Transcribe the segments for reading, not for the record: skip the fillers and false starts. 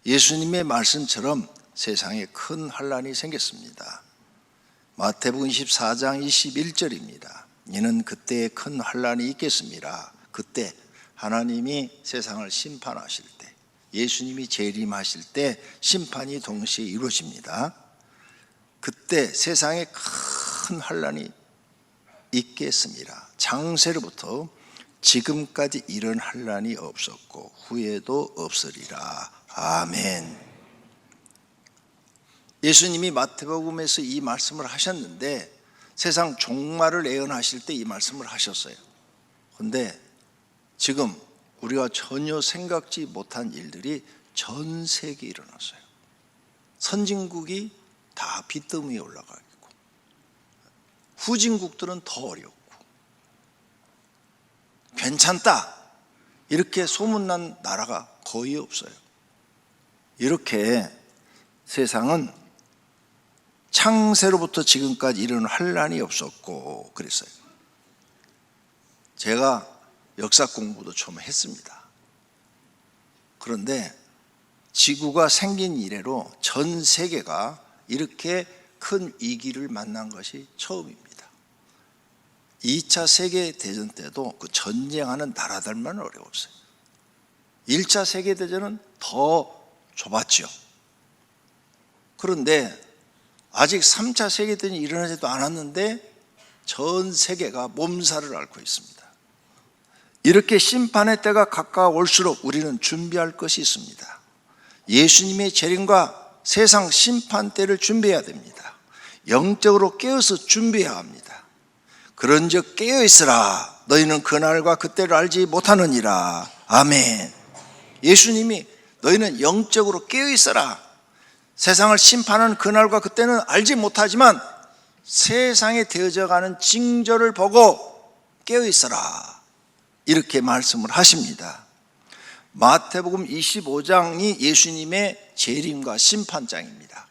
예수님의 말씀처럼 세상에 큰 환란이 생겼습니다. 마태복음 24장 21절입니다. 이는 그때에 큰 환란이 있겠습니다. 그때 하나님이 세상을 심판하실 때, 예수님이 재림하실 때 심판이 동시에 이루어집니다. 그때 세상에 큰 환란이 있겠습니다. 창세로부터 지금까지 이런 환란이 없었고 후에도 없으리라. 아멘. 예수님이 마태복음에서 이 말씀을 하셨는데 세상 종말을 예언하실 때 이 말씀을 하셨어요. 그런데 지금 우리가 전혀 생각지 못한 일들이 전 세계에 일어났어요. 선진국이 다 빚더미에 올라가 있고 후진국들은 더 어렵고 괜찮다 이렇게 소문난 나라가 거의 없어요. 이렇게 세상은 창세로부터 지금까지 이런 환란이 없었고 그랬어요. 제가 역사 공부도 좀 했습니다. 그런데 지구가 생긴 이래로 전 세계가 이렇게 큰 위기를 만난 것이 처음입니다. 2차 세계대전 때도 그 전쟁하는 나라들만 어려웠어요. 1차 세계대전은 더 좁았죠. 그런데 아직 3차 세계대전이 일어나지도 않았는데 전 세계가 몸살을 앓고 있습니다. 이렇게 심판의 때가 가까워올수록 우리는 준비할 것이 있습니다. 예수님의 재림과 세상 심판 때를 준비해야 됩니다. 영적으로 깨어서 준비해야 합니다. 그런즉 깨어있으라. 너희는 그날과 그때를 알지 못하느니라. 아멘. 예수님이 너희는 영적으로 깨어있어라. 세상을 심판하는 그날과 그때는 알지 못하지만 세상에 되어져가는 징조를 보고 깨어있어라. 이렇게 말씀을 하십니다. 마태복음 25장이 예수님의 재림과 심판장입니다.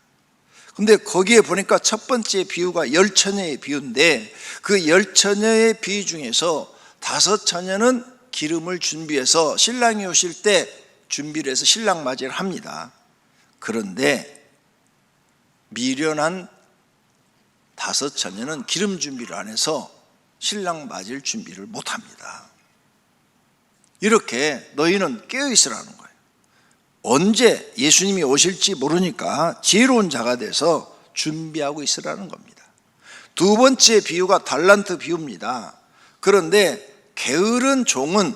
근데 거기에 보니까 첫 번째 비유가 10처녀의 비유인데 그 10처녀의 비유 중에서 5처녀는 기름을 준비해서 신랑이 오실 때 준비를 해서 신랑 맞이를 합니다. 그런데 미련한 5처녀는 기름 준비를 안 해서 신랑 맞을 준비를 못합니다. 이렇게 너희는 깨어있으라는 거예요. 언제 예수님이 오실지 모르니까 지혜로운 자가 돼서 준비하고 있으라는 겁니다. 두 번째 비유가 달란트 비유입니다. 그런데 게으른 종은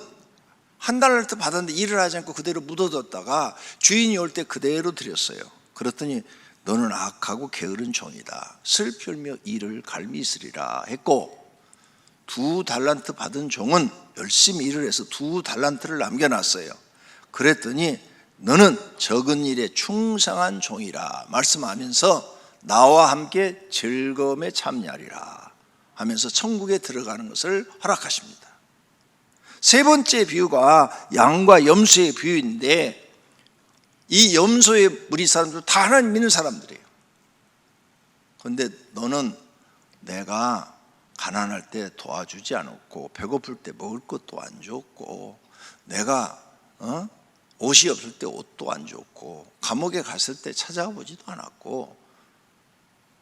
한 달란트 받았는데 일을 하지 않고 그대로 묻어뒀다가 주인이 올 때 그대로 드렸어요. 그랬더니 너는 악하고 게으른 종이다. 슬피 울며 이를 갈미으리라 했고 2달란트 받은 종은 열심히 일을 해서 2달란트를 남겨놨어요. 그랬더니 너는 적은 일에 충성한 종이라 말씀하면서 나와 함께 즐거움에 참여하리라 하면서 천국에 들어가는 것을 허락하십니다. 세 번째 비유가 양과 염소의 비유인데 이 염소의 무리 사람들 다 하나님 믿는 사람들이에요. 그런데 너는 내가 가난할 때 도와주지 않았고 배고플 때 먹을 것도 안 줬고 내가 옷이 없을 때 옷도 안 줬고 감옥에 갔을 때 찾아보지도 않았고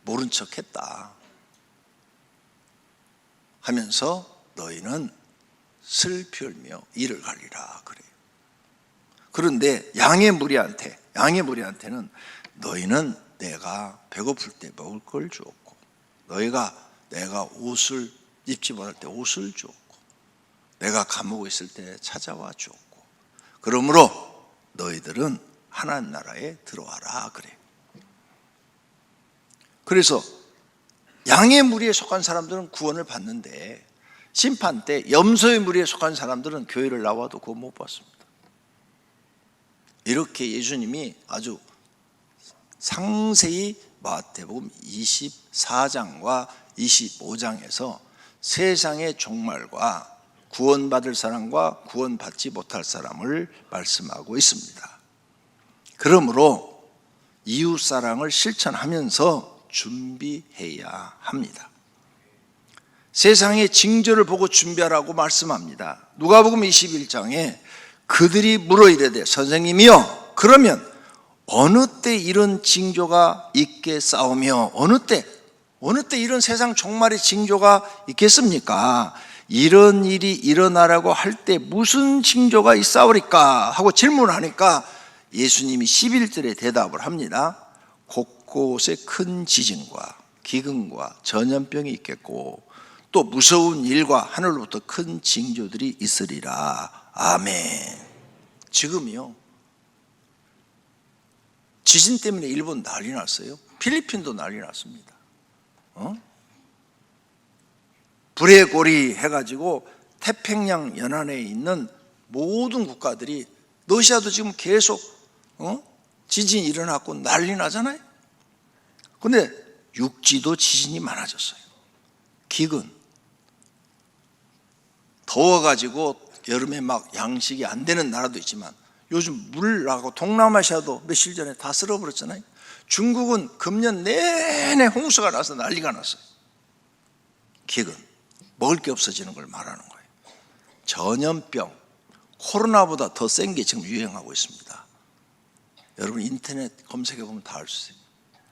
모른 척했다 하면서 너희는 슬피 울며 이를 가리라 그래요. 그런데 양의 무리한테는 너희는 내가 배고플 때 먹을 걸 주었고 내가 옷을 입지 못할 때 옷을 주었고 내가 감옥에 있을 때 찾아와 주었고 그러므로 너희들은 하나님 나라에 들어와라 그래. 그래서 양의 무리에 속한 사람들은 구원을 받는데 심판 때 염소의 무리에 속한 사람들은 교회를 나와도 구원 못 받습니다. 이렇게 예수님이 아주 상세히 마태복음 24장과 25장에서 세상의 종말과 구원받을 사람과 구원받지 못할 사람을 말씀하고 있습니다. 그러므로 이웃사랑을 실천하면서 준비해야 합니다. 세상의 징조를 보고 준비하라고 말씀합니다. 누가복음 21장에 그들이 물어 이르되 선생님이여 그러면 어느 때 이런 징조가 있겠사오며 어느 때 이런 세상 종말의 징조가 있겠습니까? 이런 일이 일어나라고 할 때 무슨 징조가 있사오리까 하고 질문하니까 예수님이 11절에 대답을 합니다. 곳곳에 큰 지진과 기근과 전염병이 있겠고 또 무서운 일과 하늘로부터 큰 징조들이 있으리라. 아멘. 지금이요, 지진 때문에 일본 난리 났어요. 필리핀도 난리 났습니다. 불의 고리 해가지고 태평양 연안에 있는 모든 국가들이, 러시아도 지금 계속 지진이 일어났고 난리 나잖아요. 근데 육지도 지진이 많아졌어요. 기근, 더워가지고 여름에 막 양식이 안 되는 나라도 있지만 요즘 물하고 동남아시아도 며칠 전에 다 쓸어버렸잖아요. 중국은 금년 내내 홍수가 나서 난리가 났어요. 기근, 먹을 게 없어지는 걸 말하는 거예요. 전염병, 코로나보다 더 센 게 지금 유행하고 있습니다. 여러분 인터넷 검색해 보면 다 알 수 있어요.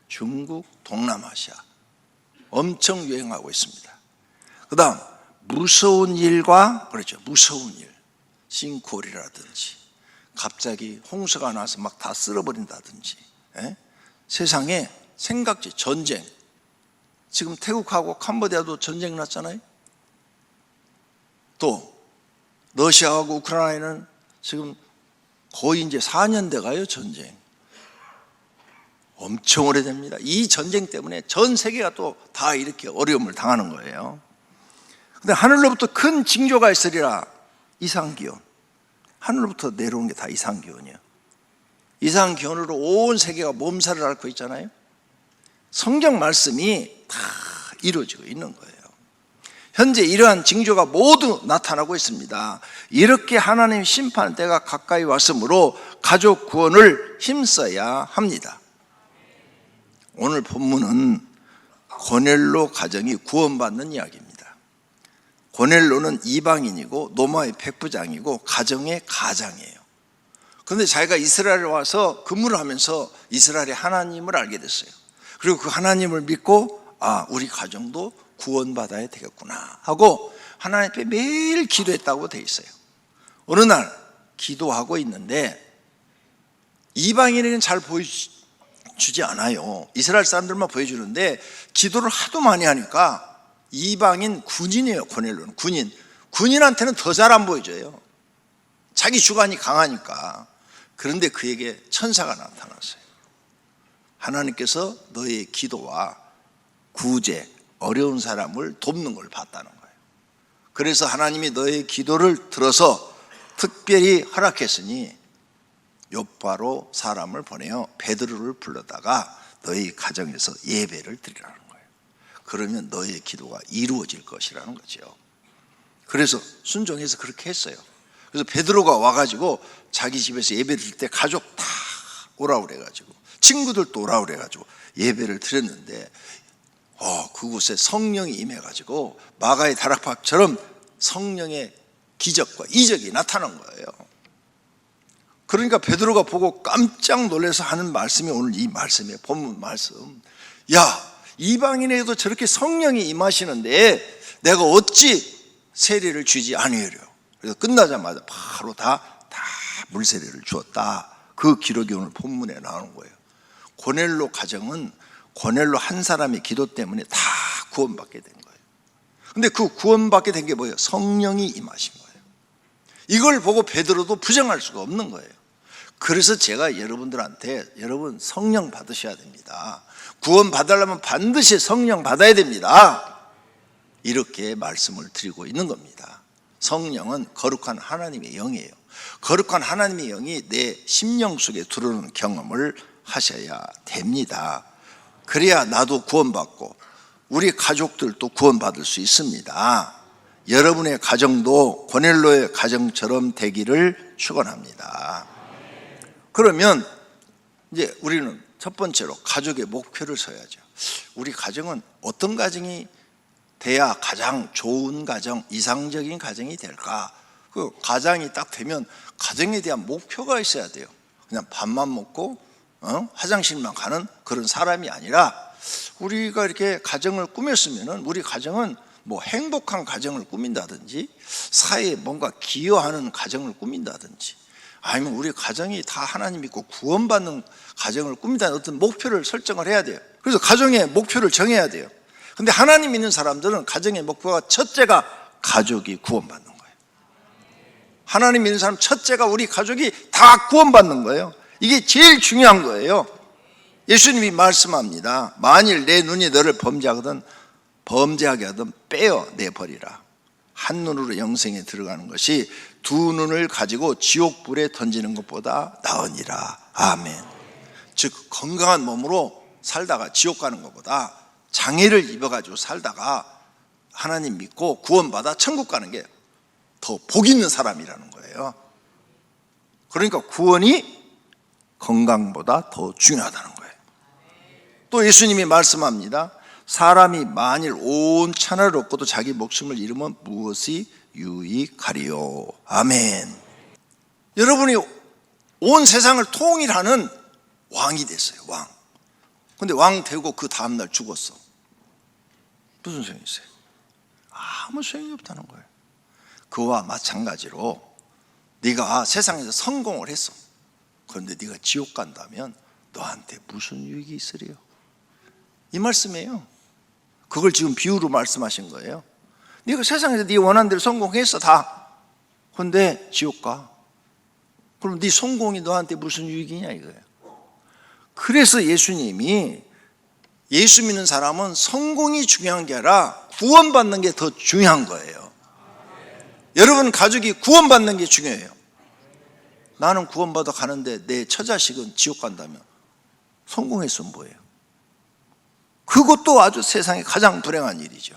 중국, 동남아시아 엄청 유행하고 있습니다. 그 다음 무서운 일과, 그렇죠, 무서운 일, 싱크홀이라든지 갑자기 홍수가 나서 막 다 쓸어버린다든지, 세상에 생각지, 전쟁, 지금 태국하고 캄보디아도 전쟁 났잖아요. 또 러시아하고 우크라이나는 지금 거의 이제 4년 돼가요. 전쟁 엄청 오래됩니다. 이 전쟁 때문에 전 세계가 또 다 이렇게 어려움을 당하는 거예요. 근데 하늘로부터 큰 징조가 있으리라. 이상기온, 하늘로부터 내려온 게 다 이상기온이에요. 이상기온으로 온 세계가 몸살을 앓고 있잖아요. 성경 말씀이 다 이루어지고 있는 거예요. 현재 이러한 징조가 모두 나타나고 있습니다. 이렇게 하나님 심판 때가 가까이 왔으므로 가족 구원을 힘써야 합니다. 오늘 본문은 고넬로 가정이 구원받는 이야기입니다. 고넬로는 이방인이고 노마의 백부장이고 가정의 가장이에요. 그런데 자기가 이스라엘에 와서 근무를 하면서 이스라엘의 하나님을 알게 됐어요. 그리고 그 하나님을 믿고 우리 가정도 구원받아야 되겠구나 하고 하나님 앞에 매일 기도했다고 돼 있어요. 어느 날 기도하고 있는데 이방인에게는 잘 보여주지 않아요. 이스라엘 사람들만 보여주는데 기도를 하도 많이 하니까, 이방인 군인이에요. 고넬로는 군인한테는 더 잘 안 보여줘요. 자기 주관이 강하니까. 그런데 그에게 천사가 나타났어요. 하나님께서 너의 기도와 구제, 어려운 사람을 돕는 걸 봤다는 거예요. 그래서 하나님이 너의 기도를 들어서 특별히 허락했으니 요바로 사람을 보내어 베드로를 불러다가 너희 가정에서 예배를 드리라는 거예요. 그러면 너의 기도가 이루어질 것이라는 거죠. 그래서 순종해서 그렇게 했어요. 그래서 베드로가 와가지고 자기 집에서 예배를 드릴 때 가족 다 오라고 그래가지고 친구들도 오라고 그래가지고 예배를 드렸는데 그곳에 성령이 임해가지고 마가의 다락방처럼 성령의 기적과 이적이 나타난 거예요. 그러니까 베드로가 보고 깜짝 놀라서 하는 말씀이 오늘 이 말씀이에요. 본문 말씀. 야, 이방인에게도 저렇게 성령이 임하시는데 내가 어찌 세례를 주지 아니하려. 그래서 끝나자마자 바로 다 물세례를 주었다. 그 기록이 오늘 본문에 나오는 거예요. 고넬로 가정은 고넬로 한 사람의 기도 때문에 다 구원받게 된 거예요. 근데 그 구원받게 된 게 뭐예요? 성령이 임하신 거예요. 이걸 보고 베드로도 부정할 수가 없는 거예요. 그래서 제가 여러분들한테 여러분 성령 받으셔야 됩니다. 구원 받으려면 반드시 성령 받아야 됩니다. 이렇게 말씀을 드리고 있는 겁니다. 성령은 거룩한 하나님의 영이에요. 거룩한 하나님의 영이 내 심령 속에 들어오는 경험을 하셔야 됩니다. 그래야 나도 구원받고 우리 가족들도 구원받을 수 있습니다. 여러분의 가정도 고넬로의 가정처럼 되기를 축원합니다. 그러면 이제 우리는 첫 번째로 가족의 목표를 서야죠. 우리 가정은 어떤 가정이 돼야 가장 좋은 가정, 이상적인 가정이 될까? 그 가정이 딱 되면 가정에 대한 목표가 있어야 돼요. 그냥 밥만 먹고 화장실만 가는 그런 사람이 아니라 우리가 이렇게 가정을 꾸몄으면 우리 가정은 뭐 행복한 가정을 꾸민다든지 사회에 뭔가 기여하는 가정을 꾸민다든지 아니면 우리 가정이 다 하나님 믿고 구원받는 가정을 꾸민다는 어떤 목표를 설정을 해야 돼요. 그래서 가정의 목표를 정해야 돼요. 근데 하나님 믿는 사람들은 가정의 목표가 첫째가 가족이 구원받는 거예요. 하나님 믿는 사람 첫째가 우리 가족이 다 구원받는 거예요. 이게 제일 중요한 거예요. 예수님이 말씀합니다. 만일 내 눈이 너를 범죄하게 하든 빼어내버리라. 한 눈으로 영생에 들어가는 것이 두 눈을 가지고 지옥불에 던지는 것보다 나으니라. 아멘. 즉 건강한 몸으로 살다가 지옥 가는 것보다 장애를 입어가지고 살다가 하나님 믿고 구원받아 천국 가는 게 더 복 있는 사람이라는 거예요. 그러니까 구원이 건강보다 더 중요하다는 거예요. 또 예수님이 말씀합니다. 사람이 만일 온 천하를 얻고도 자기 목숨을 잃으면 무엇이 유익하리요. 아멘. 여러분이 온 세상을 통일하는 왕이 됐어요. 왕. 근데 왕 되고 그 다음날 죽었어. 무슨 소용이 있어요? 아무 소용이 없다는 거예요. 그와 마찬가지로 네가 세상에서 성공을 했어. 그런데 네가 지옥 간다면 너한테 무슨 유익이 있으리요? 이 말씀이에요. 그걸 지금 비유로 말씀하신 거예요. 네가 세상에서 네 원하는 대로 성공했어 다. 그런데 지옥 가. 그럼 네 성공이 너한테 무슨 유익이냐 이거예요. 그래서 예수님이 예수 믿는 사람은 성공이 중요한 게 아니라 구원받는 게 더 중요한 거예요. 여러분 가족이 구원받는 게 중요해요. 나는 구원받아 가는데 내 처자식은 지옥 간다면 성공했으면 뭐예요? 그것도 아주 세상에 가장 불행한 일이죠.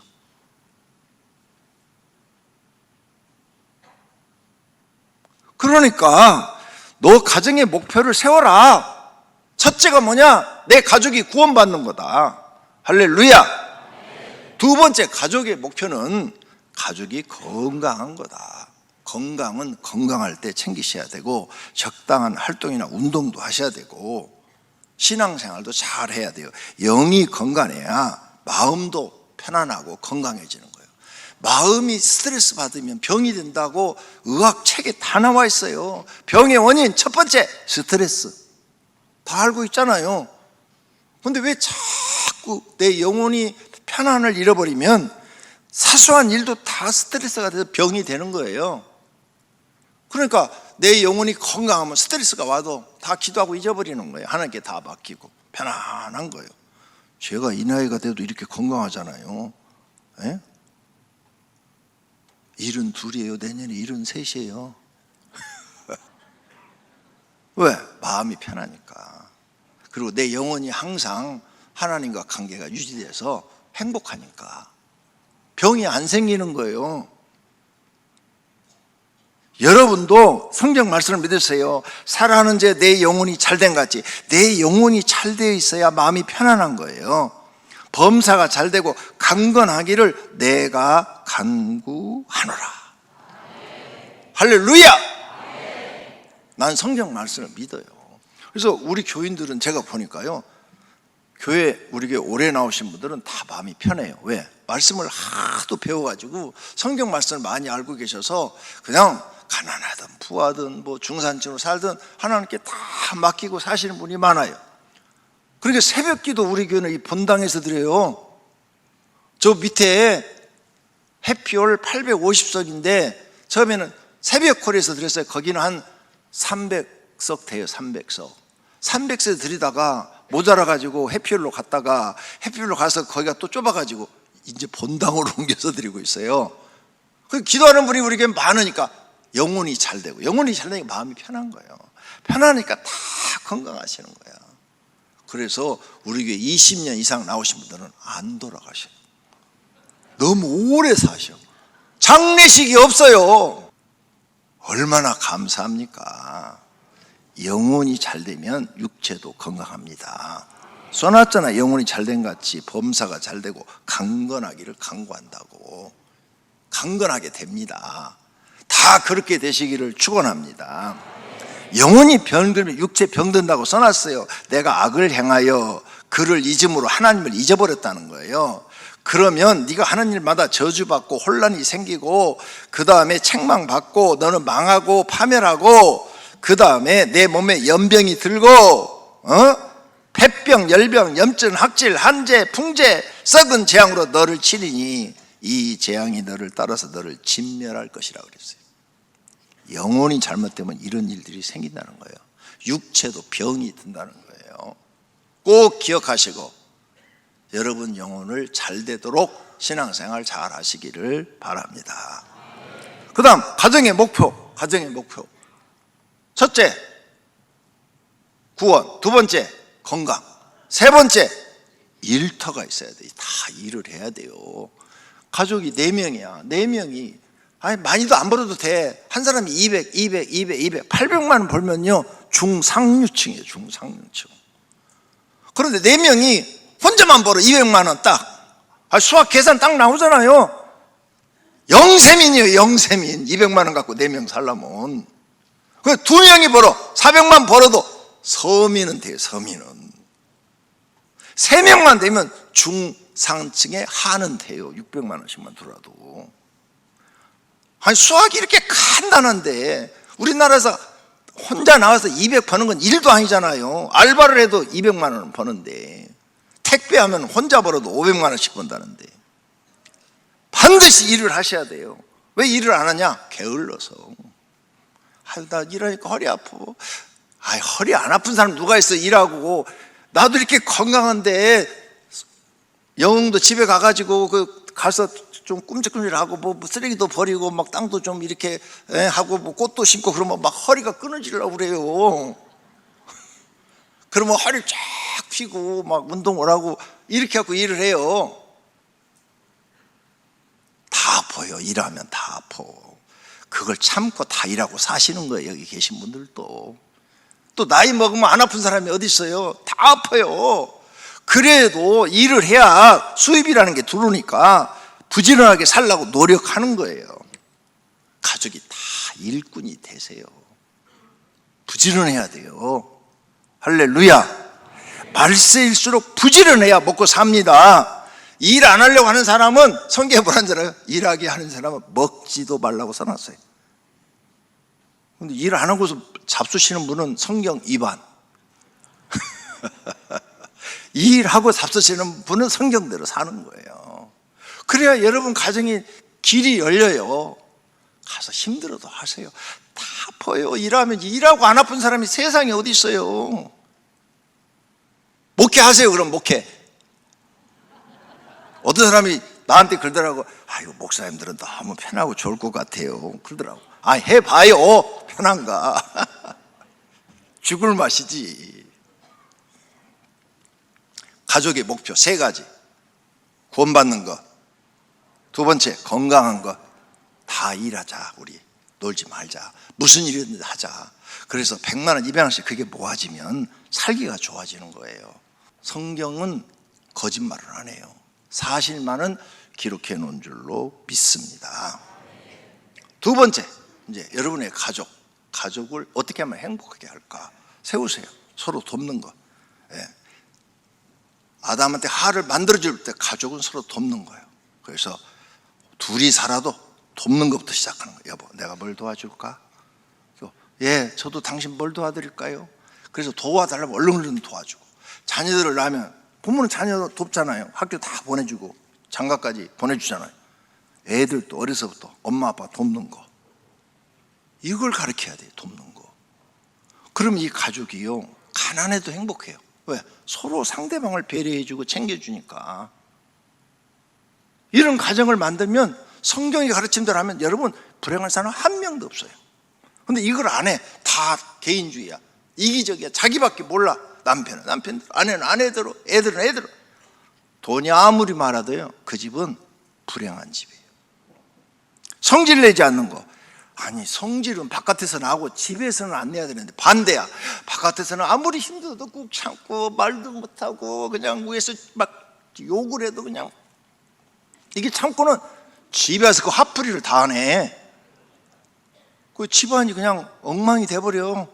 그러니까 너 가정의 목표를 세워라. 첫째가 뭐냐? 내 가족이 구원받는 거다. 할렐루야. 두 번째 가족의 목표는 가족이 건강한 거다. 건강은 건강할 때 챙기셔야 되고 적당한 활동이나 운동도 하셔야 되고 신앙생활도 잘 해야 돼요. 영이 건강해야 마음도 편안하고 건강해지는 거예요. 마음이 스트레스 받으면 병이 된다고 의학책에 다 나와 있어요. 병의 원인 첫 번째 스트레스. 다 알고 있잖아요. 그런데 왜 자꾸 내 영혼이 편안을 잃어버리면 사소한 일도 다 스트레스가 돼서 병이 되는 거예요. 그러니까 내 영혼이 건강하면 스트레스가 와도 다 기도하고 잊어버리는 거예요. 하나님께 다 맡기고 편안한 거예요. 제가 이 나이가 돼도 이렇게 건강하잖아요. 예? 72이에요. 내년에 73이에요. 왜? 마음이 편하니까. 그리고 내 영혼이 항상 하나님과 관계가 유지돼서 행복하니까 병이 안 생기는 거예요. 여러분도 성경 말씀을 믿으세요. 살아가는 제 내 영혼이 잘된 것 같이 내 영혼이 잘 되어 있어야 마음이 편안한 거예요. 범사가 잘 되고 강건하기를 내가 간구하노라. 할렐루야. 난 성경 말씀을 믿어요. 그래서 우리 교인들은 제가 보니까요, 교회 우리 교회 오래 나오신 분들은 다 마음이 편해요. 왜? 말씀을 하도 배워가지고 성경 말씀을 많이 알고 계셔서 그냥 가난하든 부하든 뭐 중산층으로 살든 하나님께 다 맡기고 사시는 분이 많아요. 그러니까 새벽기도 우리 교회는 이 본당에서 드려요. 저 밑에 해피홀 850석인데 처음에는 새벽홀에서 드렸어요. 거기는 한 300석 돼요. 300석 300석 드리다가 모자라가지고 해피홀로 갔다가 해피홀로 가서 거기가 또 좁아가지고 이제 본당으로 옮겨서 드리고 있어요. 기도하는 분이 우리 교회 많으니까 영혼이 잘 되고, 영혼이 잘 되니까 마음이 편한 거예요. 편하니까 다 건강하시는 거야. 그래서 우리 교회 20년 이상 나오신 분들은 안 돌아가셔요. 너무 오래 사셔. 장례식이 없어요. 얼마나 감사합니까? 영혼이 잘 되면 육체도 건강합니다. 써놨잖아. 영혼이 잘된 같이 범사가 잘 되고 강건하기를 간구한다고. 강건하게 됩니다. 다 그렇게 되시기를 축원합니다. 영혼이 병들면 육체 병든다고 써놨어요. 내가 악을 행하여 그를 잊음으로 하나님을 잊어버렸다는 거예요. 그러면 네가 하는 일마다 저주받고 혼란이 생기고 그 다음에 책망받고 너는 망하고 파멸하고 그 다음에 내 몸에 연병이 들고 폐병, 열병, 염증, 학질, 한재, 풍재, 썩은 재앙으로 너를 치리니 이 재앙이 너를 따라서 너를 진멸할 것이라 그랬어요. 영혼이 잘못되면 이런 일들이 생긴다는 거예요. 육체도 병이 든다는 거예요. 꼭 기억하시고 여러분 영혼을 잘 되도록 신앙생활 잘 하시기를 바랍니다. 그 다음 가정의 목표. 첫째, 구원. 두 번째, 건강. 세 번째, 일터가 있어야 돼요. 다 일을 해야 돼요. 가족이 4명이야. 4명이 많이도 안 벌어도 돼. 한 사람이 200, 800만 원 벌면요 중상류층이에요. 중상류층. 그런데 4명이 혼자만 벌어 200만 원 딱. 수학 계산 딱 나오잖아요. 영세민이에요. 영세민. 200만 원 갖고 4명 살려면. 그 2명이 벌어 400만 벌어도 서민은 돼요. 서민은. 3명만 되면 중상층의 하는 돼요. 600만 원씩만 들어도. 수학이 이렇게 간단한데 우리나라에서 혼자 나와서 200 버는 건 일도 아니잖아요. 알바를 해도 200만 원 버는데 택배하면 혼자 벌어도 500만 원씩 번다는데 반드시 일을 하셔야 돼요. 왜 일을 안 하냐? 게을러서. 나 일하니까 허리 아파. 허리 안 아픈 사람 누가 있어? 일하고. 나도 이렇게 건강한데 영웅도 집에 가가지고 가서 좀 꿈찔꿈찔하고 뭐 쓰레기도 버리고 막 땅도 좀 이렇게 하고 뭐 꽃도 심고 그러면 막 허리가 끊어지려고 그래요. 그러면 허리를 쫙 펴고 막 운동을 하고 이렇게 하고 일을 해요. 다 아파요. 일하면 다 아파. 그걸 참고 다 일하고 사시는 거예요. 여기 계신 분들도. 또 나이 먹으면 안 아픈 사람이 어디 있어요? 다 아파요. 그래도 일을 해야 수입이라는 게 들어오니까 부지런하게 살려고 노력하는 거예요. 가족이 다 일꾼이 되세요. 부지런해야 돼요. 할렐루야. 말세일수록 부지런해야 먹고 삽니다. 일 안 하려고 하는 사람은 성경에 뭐라는 줄 알아요? 일하게 하는 사람은 먹지도 말라고 써놨어요. 근데 일 안 하고서 잡수시는 분은 성경 위반. 일하고 잡수시는 분은 성경대로 사는 거예요. 그래야 여러분 가정이 길이 열려요. 가서 힘들어도 하세요. 다 아파요. 일하고 안 아픈 사람이 세상에 어디 있어요. 목회하세요. 그럼 목회. 어떤 사람이 나한테 그러더라고. 이거 목사님들은 너무 편하고 좋을 것 같아요. 그러더라고. 해봐요. 편한가. 죽을 맛이지. 가족의 목표 3가지. 구원받는 것. 두 번째, 건강한 것. 다 일하자. 우리 놀지 말자. 무슨 일이든 하자. 그래서 100만 원, 200원씩 그게 모아지면 살기가 좋아지는 거예요. 성경은 거짓말을 안 해요. 사실만은 기록해 놓은 줄로 믿습니다. 두 번째, 이제 여러분의 가족을 어떻게 하면 행복하게 할까? 세우세요. 서로 돕는 거. 아담한테 하를 만들어줄 때 가족은 서로 돕는 거예요. 그래서 둘이 살아도 돕는 것부터 시작하는 거예요. 여보, 내가 뭘 도와줄까? 예, 저도 당신 뭘 도와드릴까요? 그래서 도와달라면 얼른 도와주고. 자녀들을 낳으면 부모는 자녀 돕잖아요. 학교 다 보내주고 장가까지 보내주잖아요. 애들도 어려서부터 엄마 아빠 돕는 거, 이걸 가르쳐야 돼요. 돕는 거. 그럼 이 가족이요, 가난해도 행복해요. 왜? 서로 상대방을 배려해주고 챙겨주니까. 이런 가정을 만들면 성경이 가르친 대로 하면 여러분 불행한 사람 한 명도 없어요. 근데 이걸 안 해. 다 개인주의야. 이기적이야. 자기밖에 몰라. 남편은 남편대로, 아내는 아내대로, 애들은 애대로. 돈이 아무리 많아도요, 그 집은 불행한 집이에요. 성질 내지 않는 거. 성질은 바깥에서 나고 집에서는 안 내야 되는데 반대야. 바깥에서는 아무리 힘들어도 꾹 참고 말도 못하고 그냥 위에서 막 욕을 해도 그냥 이게 참고는 집에서 그 화풀이를 다 하네. 그 집안이 그냥 엉망이 돼버려.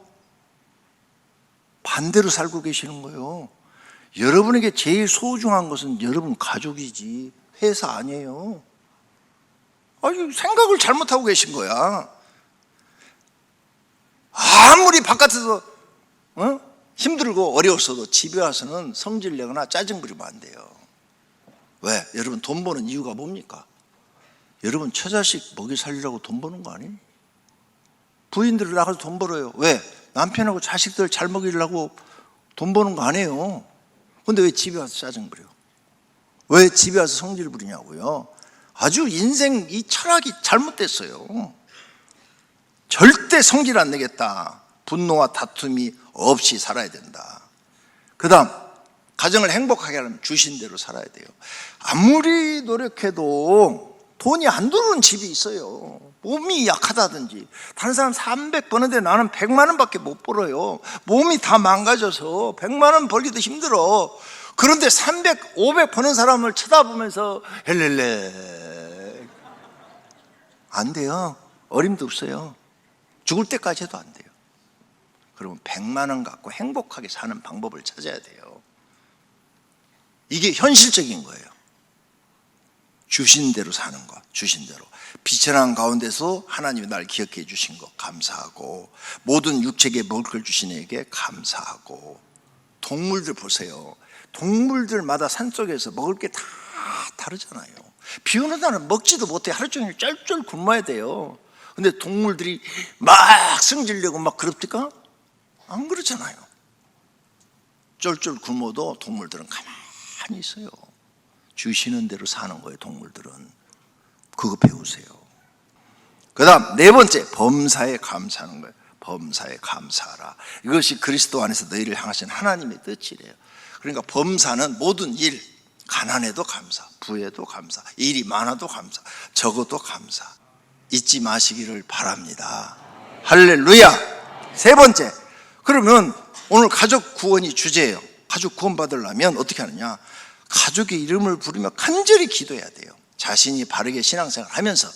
반대로 살고 계시는 거예요. 여러분에게 제일 소중한 것은 여러분 가족이지 회사 아니에요. 아니, 생각을 잘못하고 계신 거야. 아무리 바깥에서 힘들고 어려웠어도 집에 와서는 성질 내거나 짜증 부리면 안 돼요. 왜? 여러분 돈 버는 이유가 뭡니까? 여러분 처자식 먹이 살리라고 돈 버는 거 아니에요? 부인들 나가서 돈 벌어요. 왜? 남편하고 자식들 잘 먹이려고 돈 버는 거 아니에요. 근데 왜 집에 와서 짜증 부려? 왜 집에 와서 성질 부리냐고요? 아주 인생 이 철학이 잘못됐어요. 절대 성질 안 내겠다. 분노와 다툼이 없이 살아야 된다. 그 다음 가정을 행복하게 하려면 주신 대로 살아야 돼요. 아무리 노력해도 돈이 안 들어오는 집이 있어요. 몸이 약하다든지 다른 사람 300 버는데 나는 100만 원밖에 못 벌어요. 몸이 다 망가져서 100만 원 벌기도 힘들어. 그런데 300, 500 버는 사람을 쳐다보면서 헬렐레 안 돼요. 어림도 없어요. 죽을 때까지 해도 안 돼요. 그러면 100만 원 갖고 행복하게 사는 방법을 찾아야 돼요. 이게 현실적인 거예요. 주신 대로 사는 것, 주신 대로. 비천한 가운데서 하나님이 날 기억해 주신 것 감사하고, 모든 육체에 먹을 걸 주신 이에게 감사하고. 동물들 보세요. 동물들마다 산속에서 먹을 게 다 다르잖아요. 비 오는 날은 먹지도 못해. 하루 종일 쩔쩔 굶어야 돼요. 근데 동물들이 막 승질내고 막 그럽니까? 안 그렇잖아요. 쩔쩔 굶어도 동물들은 가만히 있어요. 주시는 대로 사는 거예요. 동물들은. 그거 배우세요. 그 다음 네 번째, 범사에 감사하는 거예요. 범사에 감사하라. 이것이 그리스도 안에서 너희를 향하신 하나님의 뜻이래요. 그러니까 범사는 모든 일, 가난해도 감사, 부해도 감사, 일이 많아도 감사, 적어도 감사. 잊지 마시기를 바랍니다. 할렐루야. 세 번째, 그러면 오늘 가족 구원이 주제예요. 가족 구원 받으려면 어떻게 하느냐? 가족의 이름을 부르며 간절히 기도해야 돼요. 자신이 바르게 신앙생활 하면서,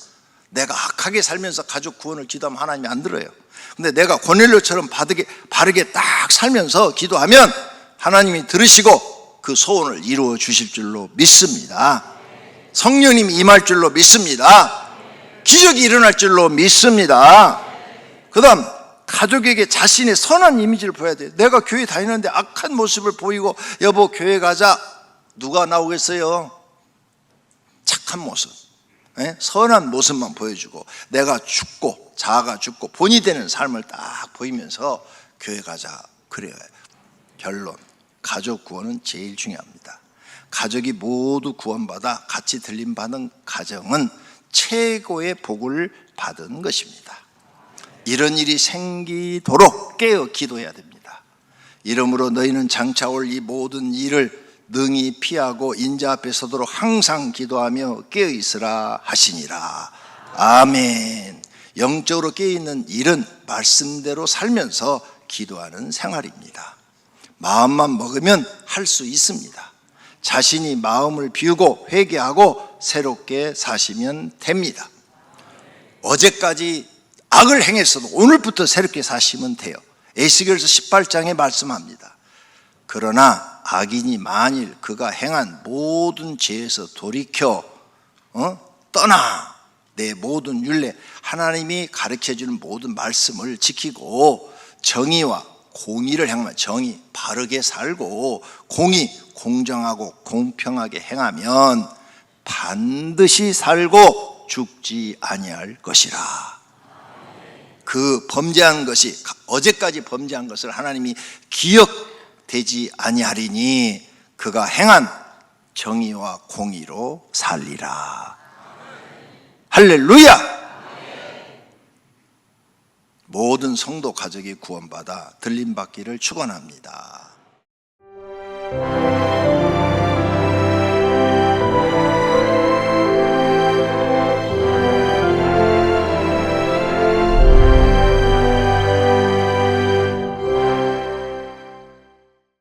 내가 악하게 살면서 가족 구원을 기도하면 하나님이 안 들어요. 근데 내가 고넬료처럼 바르게 딱 살면서 기도하면 하나님이 들으시고 그 소원을 이루어 주실 줄로 믿습니다. 성령님이 임할 줄로 믿습니다. 기적이 일어날 줄로 믿습니다. 그 다음 가족에게 자신의 선한 이미지를 보여야 돼요. 내가 교회 다니는데 악한 모습을 보이고 여보 교회 가자, 누가 나오겠어요? 착한 모습, 선한 모습만 보여주고 내가 죽고 자아가 죽고 본이 되는 삶을 딱 보이면서 교회 가자, 그래요. 결론, 가족 구원은 제일 중요합니다. 가족이 모두 구원받아 같이 들림받은 가정은 최고의 복을 받은 것입니다. 이런 일이 생기도록 깨어 기도해야 됩니다. 이러므로 너희는 장차 올 이 모든 일을 능히 피하고 인자 앞에 서도록 항상 기도하며 깨어 있으라 하시니라. 아멘. 영적으로 깨어 있는 일은 말씀대로 살면서 기도하는 생활입니다. 마음만 먹으면 할 수 있습니다. 자신이 마음을 비우고 회개하고 새롭게 사시면 됩니다. 어제까지 악을 행했어도 오늘부터 새롭게 사시면 돼요. 에스겔서 18장에 말씀합니다. 그러나 악인이 만일 그가 행한 모든 죄에서 돌이켜 떠나 내 모든 율례, 하나님이 가르쳐주는 모든 말씀을 지키고 정의와 공의를 행하면, 정의, 바르게 살고 공의, 공정하고 공평하게 행하면 반드시 살고 죽지 아니할 것이라. 그 범죄한 것이, 어제까지 범죄한 것을 하나님이 기억되지 아니하리니 그가 행한 정의와 공의로 살리라. 할렐루야. 모든 성도 가족이 구원받아 들림받기를 축원합니다.